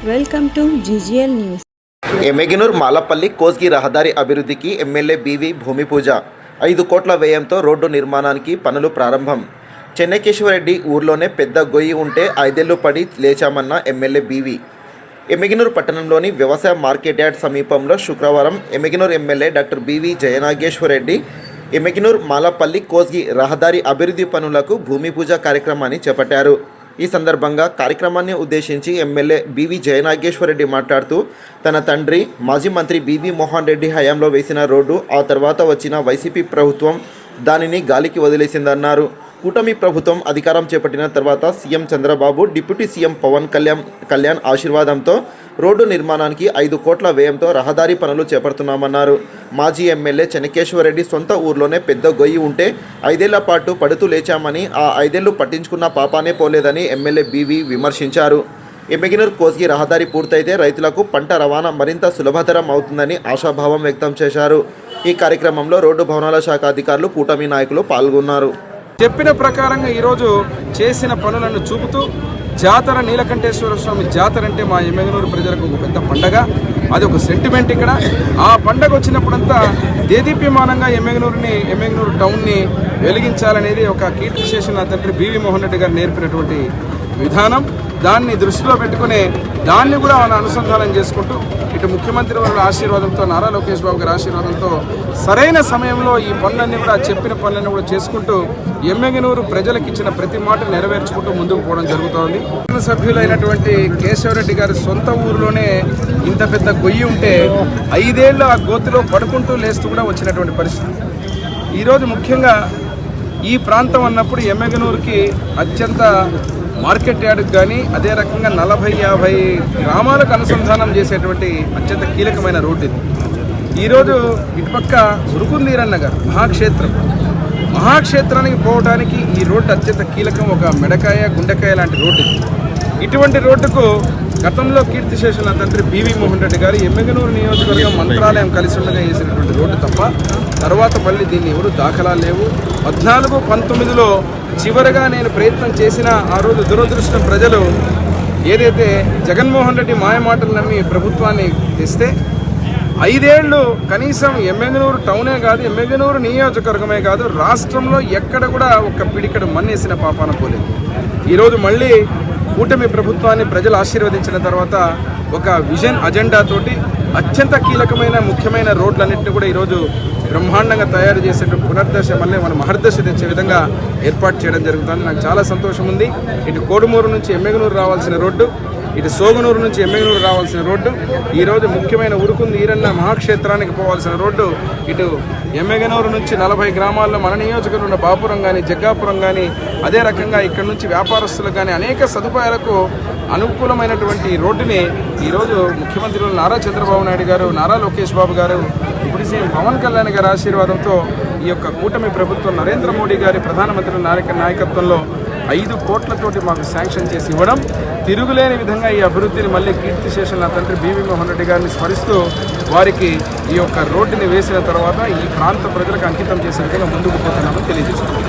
Welcome to GGL news. Emmiganur Malapalli Kosgi రహదారి అభివృద్ధికి MLA BV భూమి పూజ. 5 కోట్ల వ్యయంతో రోడ్డు నిర్మాణానికి పనులు ప్రారంభం. చెన్నకేశ్వరరెడ్డి ఊర్లోనే పెద్ద గొయ్యి ఉంటే 5 ఏళ్లు పడి లేచామన్న ఎమ్మెల్యే బీవీ. ఎమ్మెగనూర్ పట్టణంలోని వ్యవసాయ మార్కెట్ యార్డ్ సమీపంలో శుక్రవారం Emmiganur MLA doctor BV Jayanageswara Reddy Emmiganur Malapalli Kosgi రహదారి అభివృద్ధి పనులకు భూమి పూజ కార్యక్రమాన్ని చేపట్టారు. ఈ సందర్భంగా కార్యక్రమాన్ని ఉద్దేశించి ఎమ్మెల్యే బీవీ జయనాగేశ్వరరెడ్డి మాట్లాడుతూ తన తండ్రి మాజీ మంత్రి బీవీ మోహన్ రెడ్డి హయాంలో వేసిన రోడ్డు ఆ తర్వాత వచ్చిన వైసీపీ ప్రభుత్వం దానిని గాలికి వదిలేసిందన్నారు. కూటమి ప్రభుత్వం అధికారం చేపట్టిన తర్వాత CM Chandrababu, deputy CM Pawan Kalyan ఆశీర్వాదంతో రోడ్డు నిర్మాణానికి 5 కోట్ల వ్యయంతో రహదారి పనులు చేపడుతున్నామన్నారు. మాజీ ఎమ్మెల్యే చెన్నకేశ్వరరెడ్డి సొంత ఊర్లోనే పెద్ద గొయ్యి ఉంటే 5 ఏళ్ల పాటు పడుతూ లేచామని, ఆ 5 ఏళ్లు పట్టించుకున్న పాపానే పోలేదని ఎమ్మెల్యే బీవీ విమర్శించారు. ఎమ్మెగనూర్ కోస్గి రహదారి పూర్తయితే రైతులకు పంట రవాణా మరింత సులభతరం అవుతుందని ఆశాభావం వ్యక్తం చేశారు. ఈ కార్యక్రమంలో రోడ్డు భవనాల శాఖ అధికారులు, కూటమి నాయకులు పాల్గొన్నారు. చెప్పిన ప్రకారంగా ఈరోజు చేసిన పనులను చూపుతూ జాతర నీలకంఠేశ్వర స్వామి జాతర అంటే మా ఎమ్మెగనూరు ప్రజలకు ఒక పెద్ద పండగ, అది ఒక సెంటిమెంట్. ఇక్కడ ఆ పండగ వచ్చినప్పుడంతా దేదీప్యమానంగా ఎమ్మెగనూరు టౌన్ని వెలిగించాలనేది ఒక కీర్తిశేషుల నా తండ్రి బీవీ మోహన్ రెడ్డి గారు నేర్పినటువంటి విధానం. దాన్ని దృష్టిలో పెట్టుకుని దాన్ని కూడా మనం అనుసంధానం చేసుకుంటూ ఇటు ముఖ్యమంత్రి వారి ఆశీర్వాదంతో, నారా లోకేష్ బాబు గారి ఆశీర్వాదంతో సరైన సమయంలో ఈ పనులన్నీ కూడా చెప్పిన పనులన్నీ కూడా చేసుకుంటూ ఎమ్మెగనూరు ప్రజలకు ఇచ్చిన ప్రతి మాట నెరవేర్చుకుంటూ ముందుకు పోవడం జరుగుతోంది. సభ్యులైనటువంటి కేశవరెడ్డి గారి సొంత ఊరిలోనే ఇంత పెద్ద గొయ్యి ఉంటే 5 ఏళ్ళు ఆ గోతిలో పడుకుంటూ లేస్తూ కూడా వచ్చినటువంటి పరిస్థితి. ఈరోజు ముఖ్యంగా ఈ ప్రాంతం అన్నప్పుడు ఎమ్మెగనూరుకి అత్యంత మార్కెట్ యార్డ్కి కానీ అదే రకంగా 40-50 గ్రామాలకు అనుసంధానం చేసేటువంటి అత్యంత కీలకమైన రోడ్డు ఇది. ఈరోజు ఇటుపక్క ఉరుకుందీరన్న గారు మహాక్షేత్రానికి పోవడానికి ఈ రోడ్డు అత్యంత కీలకం. ఒక మెడకాయ, గుండెకాయ లాంటి రోడ్డు ఇది. ఇటువంటి రోడ్డుకు గతంలో కీర్తిశేషుల తండ్రి బీవీ మోహన్ రెడ్డి గారు ఎమ్మెగనూరు నియోజకవర్గం మంత్రాలయం కలిసి ఉండగా వేసినటువంటి రోడ్డు తప్ప తర్వాత మళ్ళీ దీన్ని ఎవరు దాఖలా లేవు. 14-19లో చివరగా నేను ప్రయత్నం చేసిన ఆ రోజు దురదృష్టం ప్రజలు ఏదైతే జగన్మోహన్ రెడ్డి మాయమాటలు నమ్మి ప్రభుత్వాన్ని తెస్తే 5 ఏళ్ళు కనీసం ఎమ్మెగనూరు టౌనే కాదు, ఎమ్మెగనూరు నియోజకవర్గమే కాదు, రాష్ట్రంలో ఎక్కడ కూడా ఒక పిడికడు మన్నేసిన పాపాన పోలేదు. ఈరోజు మళ్ళీ కూటమి ప్రభుత్వాన్ని ప్రజలు ఆశీర్వదించిన తర్వాత ఒక విజన్ అజెండాతోటి అత్యంత కీలకమైన ముఖ్యమైన రోడ్లన్నింటినీ కూడా ఈరోజు బ్రహ్మాండంగా తయారు చేసేటువంటి పునర్దశ మళ్ళీ మన మహర్దశ తెచ్చే విధంగా ఏర్పాటు చేయడం జరుగుతుంది. నాకు చాలా సంతోషం ఉంది. ఇటు కోడుమూరు నుంచి ఎమ్మెగనూరు రావాల్సిన రోడ్డు, ఇటు సోగనూరు నుంచి ఎమ్మెగనూరు రావాల్సిన రోడ్డు, ఈరోజు ముఖ్యమైన ఉరుకుంది ఈరన్న మహాక్షేత్రానికి పోవాల్సిన రోడ్డు, ఇటు ఎమ్మెగనూరు నుంచి 40 గ్రామాల్లో మన నియోజకవర్గంలో ఉన్న బాపురం కానీ, జగ్గాపురం కానీ, అదే రకంగా ఇక్కడ నుంచి వ్యాపారస్తులకు కానీ అనేక సదుపాయాలకు అనుకూలమైనటువంటి రోడ్డుని ఈరోజు ముఖ్యమంత్రులు నారా చంద్రబాబు నాయుడు గారు, నారా లోకేష్ బాబు గారు, ఇప్పుడు సీఎం పవన్ కళ్యాణ్ గారి ఆశీర్వాదంతో ఈ యొక్క కూటమి ప్రభుత్వం నరేంద్ర మోడీ గారి ప్రధానమంత్రి నాయకత్వంలో 5 కోట్లతోటి మాకు శాంక్షన్ చేసి ఇవ్వడం, తిరుగులేని విధంగా ఈ అభివృద్ధిని మళ్ళీ కీర్తిశేషుల నా తండ్రి బీవీ మోహన్ రెడ్డి గారిని స్మరిస్తూ వారికి ఈ యొక్క రోడ్డుని వేసిన తర్వాత ఈ ప్రాంత ప్రజలకు అంకితం చేసే విధంగా ముందుకు పోతున్నామని తెలియజేస్తున్నాం.